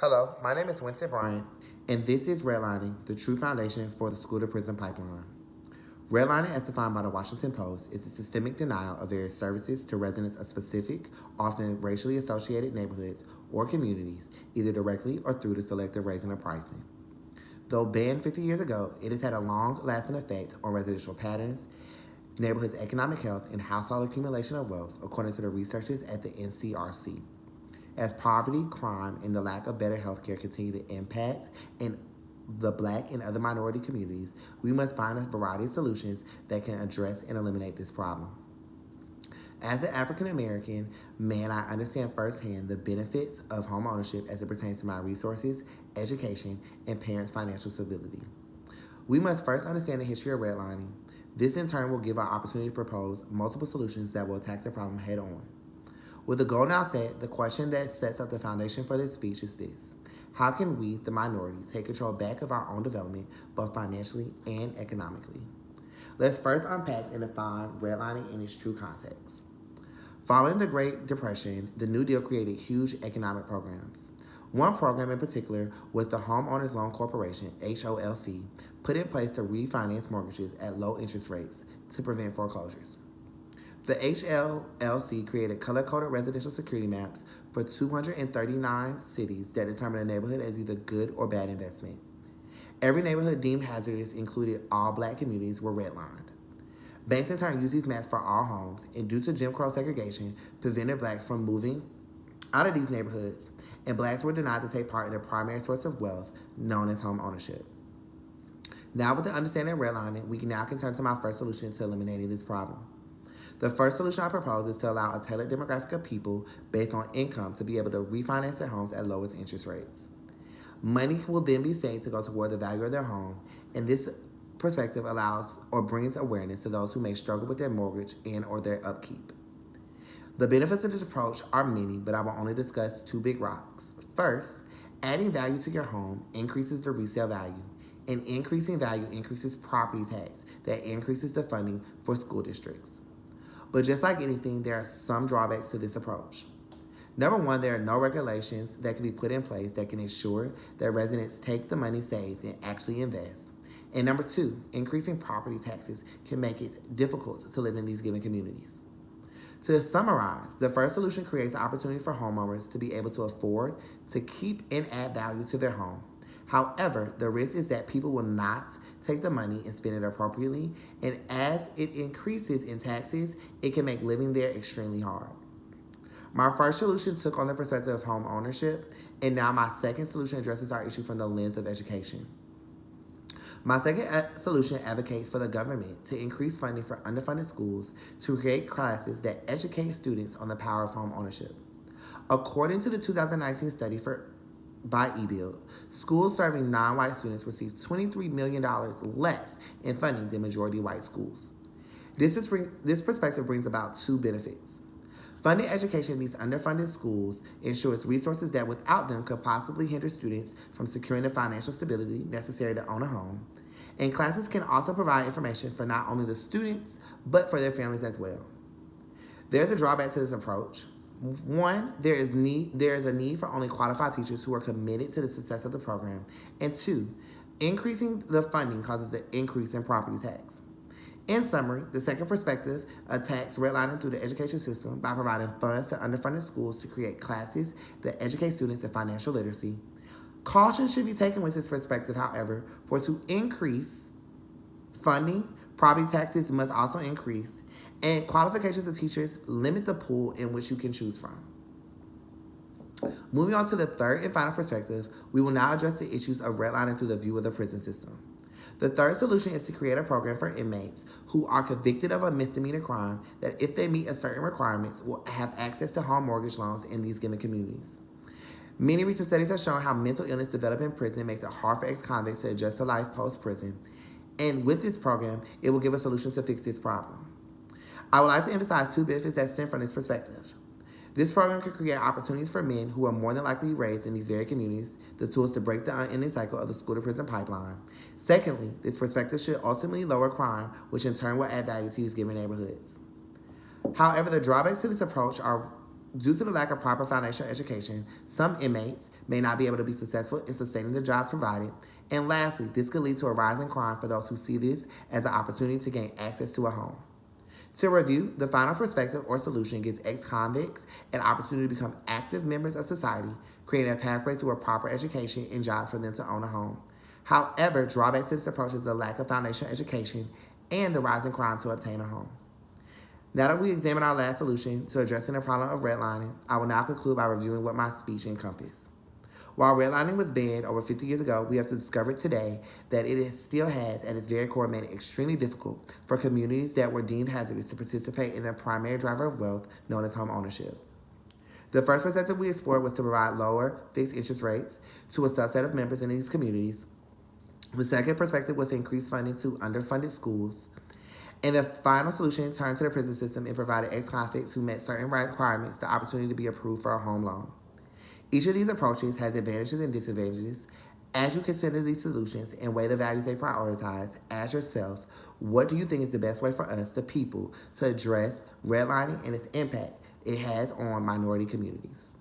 Hello, my name is Winston Bryant, and this is Redlining, the true foundation for the school to prison pipeline. Redlining, as defined by the Washington Post, is a systemic denial of various services to residents of specific, often racially associated neighborhoods or communities, either directly or through the selective raising of pricing. Though banned 50 years ago, it has had a long lasting effect on residential patterns, neighborhoods' economic health, and household accumulation of wealth, according to the researchers at the NCRC. As poverty, crime, and the lack of better health care continue to impact in the black and other minority communities, we must find a variety of solutions that can address and eliminate this problem. As an African American man, I understand firsthand the benefits of home ownership as it pertains to my resources, education, and parents' financial stability. We must first understand the history of redlining. This in turn will give our opportunity to propose multiple solutions that will attack the problem head on. With the goal now set, the question that sets up the foundation for this speech is this: how can we, the minority, take control back of our own development, both financially and economically? Let's first unpack and define redlining in its true context. Following the Great Depression, the New Deal created huge economic programs. One program in particular was the Homeowners Loan Corporation, HOLC, put in place to refinance mortgages at low interest rates to prevent foreclosures. The HLLC created color-coded residential security maps for 239 cities that determined a neighborhood as either good or bad investment. Every neighborhood deemed hazardous, including all black communities, were redlined. Banks in turn used these maps for all homes, and due to Jim Crow segregation, prevented blacks from moving out of these neighborhoods, and blacks were denied to take part in the primary source of wealth known as home ownership. Now, with the understanding of redlining, we can now turn to my first solution to eliminating this problem. The first solution I propose is to allow a tailored demographic of people based on income to be able to refinance their homes at lowest interest rates. Money will then be saved to go toward the value of their home, and this perspective allows or brings awareness to those who may struggle with their mortgage and or their upkeep. The benefits of this approach are many, but I will only discuss two big rocks. First, adding value to your home increases the resale value, and increasing value increases property tax that increases the funding for school districts. But just like anything, there are some drawbacks to this approach. Number one, there are no regulations that can be put in place that can ensure that residents take the money saved and actually invest. And number two, increasing property taxes can make it difficult to live in these given communities. To summarize, the first solution creates an opportunity for homeowners to be able to afford to keep and add value to their home. However, the risk is that people will not take the money and spend it appropriately, and as it increases in taxes, it can make living there extremely hard. My first solution took on the perspective of home ownership, and now my second solution addresses our issue from the lens of education. My second solution advocates for the government to increase funding for underfunded schools to create classes that educate students on the power of home ownership. According to the 2019 study by eBuild, schools serving non-white students received $23 million less in funding than majority white schools. This perspective brings about two benefits. Funding education in these underfunded schools ensures resources that without them could possibly hinder students from securing the financial stability necessary to own a home. And classes can also provide information for not only the students, but for their families as well. There's a drawback to this approach. One, there is a need for only qualified teachers who are committed to the success of the program. And two, increasing the funding causes an increase in property tax. In summary, the second perspective attacks redlining through the education system by providing funds to underfunded schools to create classes that educate students in financial literacy. Caution should be taken with this perspective, however, for to increase funding, property taxes must also increase, and qualifications of teachers limit the pool in which you can choose from. Moving on to the third and final perspective, we will now address the issues of redlining through the view of the prison system. The third solution is to create a program for inmates who are convicted of a misdemeanor crime that, if they meet a certain requirements, will have access to home mortgage loans in these given communities. Many recent studies have shown how mental illness developed in prison makes it hard for ex-convicts to adjust to life post-prison. And with this program, it will give a solution to fix this problem. I would like to emphasize two benefits that stem from this perspective. This program could create opportunities for men who are more than likely raised in these very communities, the tools to break the unending cycle of the school to prison pipeline. Secondly, this perspective should ultimately lower crime, which in turn will add value to these given neighborhoods. However, the drawbacks to this approach are Due to the lack of proper foundational education, some inmates may not be able to be successful in sustaining the jobs provided. And lastly, this could lead to a rise in crime for those who see this as an opportunity to gain access to a home. To review, the final perspective or solution gives ex-convicts an opportunity to become active members of society, creating a pathway through a proper education and jobs for them to own a home. However, drawbacks to this approach is the lack of foundational education and the rise in crime to obtain a home. Now that we examine our last solution to addressing the problem of redlining, I will now conclude by reviewing what my speech encompassed. While redlining was banned over 50 years ago, we have discovered today that it still has, at its very core, made it extremely difficult for communities that were deemed hazardous to participate in the primary driver of wealth known as home ownership. The first perspective we explored was to provide lower fixed interest rates to a subset of members in these communities. The second perspective was to increase funding to underfunded schools. And the final solution turned to the prison system and provided ex-convicts who met certain requirements the opportunity to be approved for a home loan. Each of these approaches has advantages and disadvantages. As you consider these solutions and weigh the values they prioritize, ask yourself, what do you think is the best way for us, the people, to address redlining and its impact it has on minority communities?